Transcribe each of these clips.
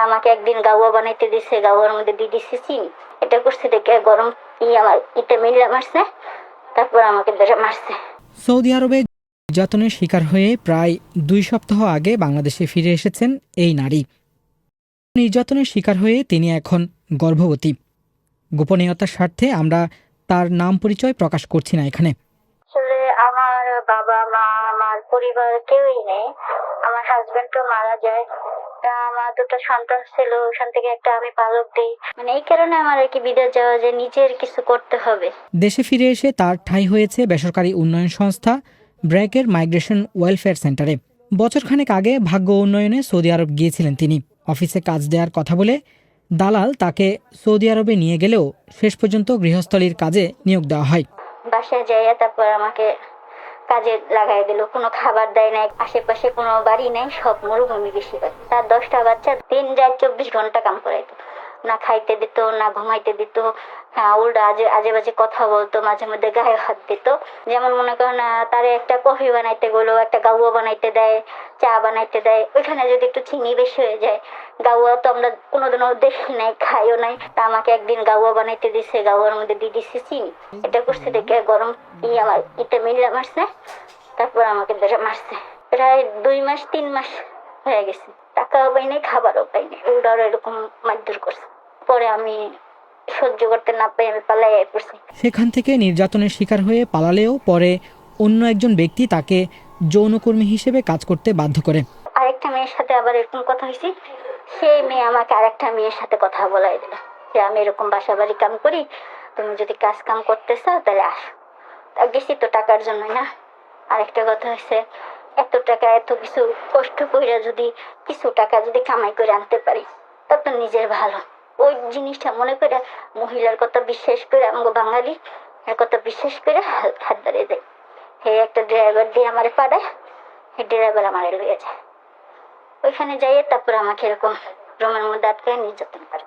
আমাকে একদিন গাওয়া বানাইতে দিছে, গাওয়ার মধ্যে দিয়ে দিছে চিনি। এটা করছে দেখে গরম আমার ইটা মিলে মারছে, তারপর আমাকে ধরে মারছে। সৌদি আরবে নির্যাতনের শিকার হয়ে প্রায় 2 সপ্তাহ আগে বাংলাদেশে ফিরে এসেছেন এই নারী। নির্যাতনের শিকার হয়ে তিনি এখন গর্ভবতী। গোপনীয়তার স্বার্থে আমরা তার নাম পরিচয় প্রকাশ করছি না এখানে। আসলে আমার বাবা মা, আমার পরিবার কেউই নেই। আমার হাজবেন্ডও মারা যায়। আমার 2টা সন্তান ছিল, ওখান থেকে একটা আমি পালক দিই। মানে এই কারণে আমার আর কি বিদেশ যাওয়া, যে নিজের কিছু করতে হবে। দেশে ফিরে এসে তার ঠাঁই হয়েছে বেসরকারি উন্নয়ন সংস্থা ব্র্যাকের মাইগ্রেশন ওয়েলফেয়ার সেন্টারে। বছরখানেক আগে ভাগ্য উন্নয়নে সৌদি আরব গিয়েছিলেন তিনি। অফিসে কাজ দেওয়ার কথা বলে দালাল তাকে সৌদি আরবে নিয়ে গেলেও শেষ পর্যন্ত গৃহস্থলীর কাজে নিয়োগ দেওয়া হয়। বাসায় যাইয়া তারপর আমাকে কাজে লাগাই দিল। কোনো খাবার দেয় নাই, আশেপাশে কোনো বাড়ি নাই, সব মরুভূমি বেশিরভাগ। তার 10টা বাচ্চা, 3 রাত 24 ঘন্টা কাম করাইতো, না খাইতে দিত না ঘুমাইতে দিত। হ্যাঁ, উল্টা আজে বাজে কথা বলতো, মাঝে মধ্যে গায়ে হাত দিত। যেমন মনে করেন তারে একটা কফি বানাইতে গেলো, একটা গাউয়া বানাইতে দেয়, চা বানাইতে দেয়, ওইখানে যদি একটু চিনি বেশি হয়ে যায়, গাউয়া তো আমরা কোনোদিনও দেখি নাই, খাইও নাই। তা আমাকে একদিন গাউয়া বানাইতে দিছে, গাউয়ার মধ্যে দিয়ে দিছে চিনি। এটা করছে দেখে গরম আমার ইটা মিলে মারছে, তারপর আমাকে ধরে মারছে। প্রায় 2 মাস 3 মাস হয়ে গেছে, টাকাও পাই নাই, খাবারও পাই নাই। ওরাও এরকম মারধর করছে। পরে আমি সহ্য করতে না পাই আমি পালাই পড়ছি। সেখান থেকে নির্যাতনের শিকার হয়ে পালালেও পরে অন্য একজন ব্যক্তি তাকে যৌনকর্মী হিসেবে কাজ করতে বাধ্য করে। আরেকটা মেয়ের সাথে আবার এরকম কথা হয়েছে, সেই মেয়ে আমাকে আরেকটা মেয়ের সাথে কথা বলাই দিল যে আমি এরকম বাসা বাড়ি কাম করি, তুমি যদি কাজ কাম করতে চাও তাহলে আসো। গেছি তো টাকার জন্য না। আরেকটা কথা হয়েছে, এত টাকা এত কিছু কষ্ট করে যদি কিছু টাকা যদি কামাই করে আনতে পারি তা তো নিজের ভালো। ওই জিনিসটা মনে করে মহিলার কথা বিশ্বাস করে, আমাকে বাঙালি এর কথা বিশ্বাস করে হাত ধরে দেয়। হে একটা ড্রাইভার দিয়ে আমারে পাঠায়, এই ড্রাইভার আমারে লইয়া যায়। ওইখানে যাইয়ে তারপর আমাকে এরকম রুমের মধ্যে আটকায় নির্যাতন করে।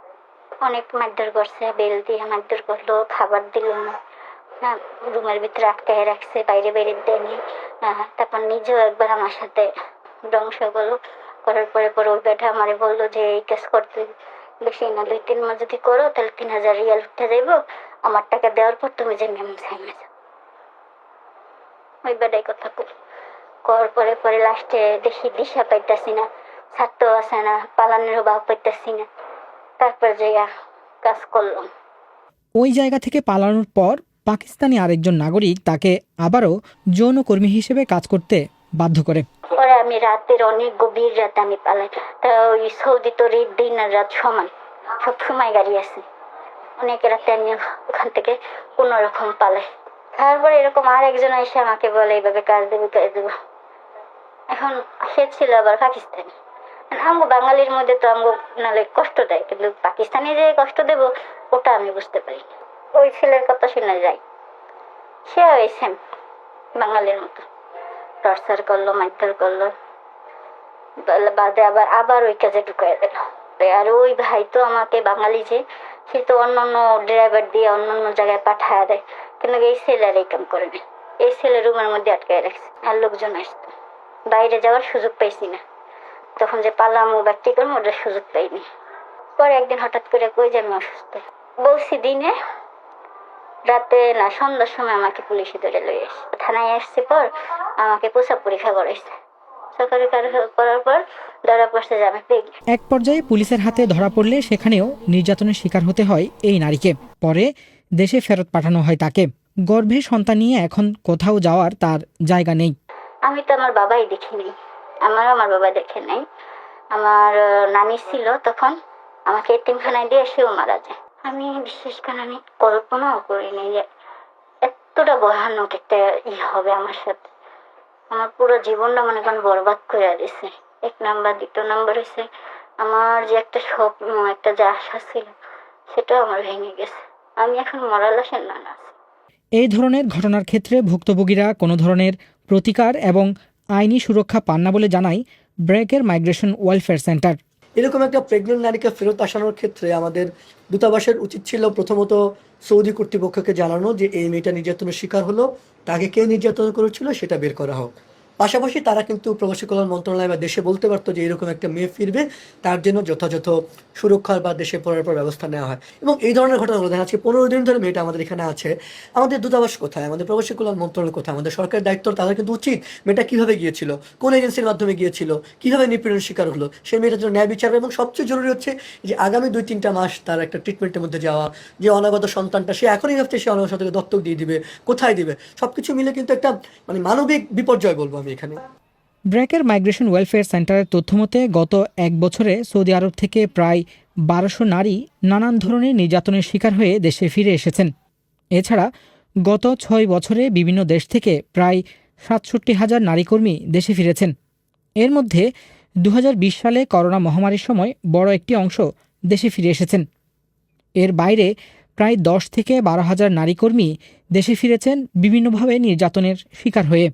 অনেক মারধর করছে, বেল দিয়ে মারধর করলো, খাবার দিল না, রুমের ভিতরে আটকায় রাখছে, বাইরে বাইরে দেয়নি। তারপর নিজেও একবার আমার সাথে ধ্বংস করলো। করার পরে ওই বেটা আমারে বললো যে এই কাজ করতে বেশি না, 2-3 মাস যদি করো তাহলে 3000 রিয়াল উঠে যাইবো, আমার টাকা দেওয়ার পর তুমি যে মেম সাইমে যাও। ওই বেটাই কথা করার পরে লাস্টে দেখি দিশা পাইতাছি না, ছাড়তেও আসে না, পালানেরও ভাব পাইতাছি না, তারপর যে কাজ করলাম। ওই জায়গা থেকে পালানোর পর পাকিস্তানি আরেকজন নাগরিক তাকে আবারও যৌনকর্মী হিসেবে কাজ করতে বাধ্য করে। পরে আমি রাতের অনেক গভীর রাতে আমি পালাই। তা ওই সৌদি তো দিন আর রাত সমান, সব সময় গাড়ি আছে। অনেক রাতে আমি ওখান থেকে কোনো রকম পালাই। তারপরে এরকম আর একজন এসে আমাকে বলে এইভাবে কাজ দেবো। এখন সে ছিল আবার পাকিস্তানি। আমগো বাঙালির মধ্যে তো আমগো নালে কষ্ট দেয়, কিন্তু পাকিস্তানি যে কষ্ট দেব ওটা আমি বুঝতে পারি। ওই ছেলের কথা শুনে যাই, সে ওই সেম বাঙালির মতো টর্চার করলো, মারধর করলো, বাদে আবার ওই কাজে ঢুকাই দিল। আর ওই ভাই তো আমাকে বাঙালি যে, সে তো অন্য ড্রাইভার দিয়ে অন্য জায়গায় পাঠায় দেয়, কিন্তু এই ছেলের এই কাম করে নেই। এই ছেলে রুমের মধ্যে আটকায় রাখছে, আর লোকজন আসতো, বাইরে যাওয়ার সুযোগ পাইছি না। তখন যে পালামো বা কি করবো ওটার সুযোগ পাইনি। পরে একদিন হঠাৎ করে কই যে আমি অসুস্থ বলছি, দিনে রাতে না সন্ধ্যার সময় আমাকে পুলিশে ধরে লয়ে আসে। থানায় আসছে, পর আমাকে প্রসাব পরীক্ষা করাইছে। সরকারি করার পর ধরা পড়ছে যে আমি পেগি। এক পর্যায়ে পুলিশের হাতে ধরা পড়লে সেখানেও নির্যাতনের শিকার হতে হয় এই নারীকে। পরে দেশে ফেরত পাঠানো হয় তাকে। গর্ভে সন্তান নিয়ে এখন কোথাও যাওয়ার তার জায়গা নেই। আমি তো আমার বাবাই দেখিনি, আমার বাবা দেখে নাই। আমার নানি ছিল তখন, আমাকে এতিমখানায় দিয়ে সেও মারা যায়। আমি বিশেষ করে আমি কল্পনাও করিনি যে এতটা ভয়ানক একটা হবে আমার সাথে। আমার পুরো জীবনটা মনে করেন বরবাদ করে দিছে। 1 নাম্বার, 2 নাম্বার হয়েছে আমার যে একটা স্বপ্ন, একটা যে আশা ছিল, সেটাও আমার ভেঙে গেছে। আমি এখন মরা লাশের নানা আছি। এই ধরনের ঘটনার ক্ষেত্রে ভুক্তভোগীরা কোনো ধরনের প্রতিকার এবং আইনি সুরক্ষা পান না বলে জানায় ব্র্যাকের মাইগ্রেশন ওয়েলফেয়ার সেন্টার। এরকম একটা প্রেগনেন্ট নারীকে ফেরত আসানোর ক্ষেত্রে আমাদের দূতাবাসের উচিত ছিল প্রথমত সৌদি কর্তৃপক্ষকে জানানো যে এই মেয়েটা নির্যাতনের শিকার হলো, তাকে কে নির্যাতন করেছিল সেটা বের করা হোক। পাশাপাশি তারা কিন্তু প্রবাসী কল্যাণ মন্ত্রণালয় বা দেশে বলতে পারতো যে এরকম একটা মেয়ে ফিরবে, তার জন্য যথাযথ সুরক্ষার বা দেশে পড়ার পর ব্যবস্থা নেওয়া হয়। এবং এই ধরনের ঘটনাগুলো দেখেন, আজকে 15 দিন ধরে মেয়েটা আমাদের এখানে আছে, আমাদের দূতাবাস কোথায়, আমাদের প্রবাসী কল্যাণ মন্ত্রণালয় কোথায়, আমাদের সরকারের দায়িত্ব তাদের কিন্তু উচিত মেয়েটা কিভাবে গিয়েছিল, কোন এজেন্সির মাধ্যমে গিয়েছিল, কিভাবে নিপীড়নের শিকার হলো, সেই মেয়েটার জন্য ন্যায় বিচার। এবং সবচেয়ে জরুরি হচ্ছে যে আগামী 2-3টা মাস তার একটা ট্রিটমেন্টের মধ্যে যাওয়া, যে অনাগত সন্তানটা সে এখনই ভাবছে সে অনাগত সন্তানকে দত্তক দিয়ে দিবে, কোথায় দিবে, সবকিছু মিলে কিন্তু একটা মানে মানবিক বিপর্যয় বলবো আমি এখানে। ব্র্যাকের মাইগ্রেশন ওয়েলফেয়ার সেন্টারের তথ্যমতে গত 1 বছরে সৌদি আরব থেকে প্রায় 1200 নারী নানান ধরনের নির্যাতনের শিকার হয়ে দেশে ফিরে এসেছেন। এছাড়া গত 6 বছরে বিভিন্ন দেশ থেকে প্রায় 67,000 নারী কর্মী দেশে ফিরেছেন। এর মধ্যে 2020 সালে করোনা মহামারীর সময় বড় একটি অংশ দেশে ফিরে এসেছেন। এর বাইরে প্রায় 10 থেকে 12 হাজার নারী কর্মী দেশে ফিরেছেন বিভিন্নভাবে নির্যাতনের শিকার হয়ে।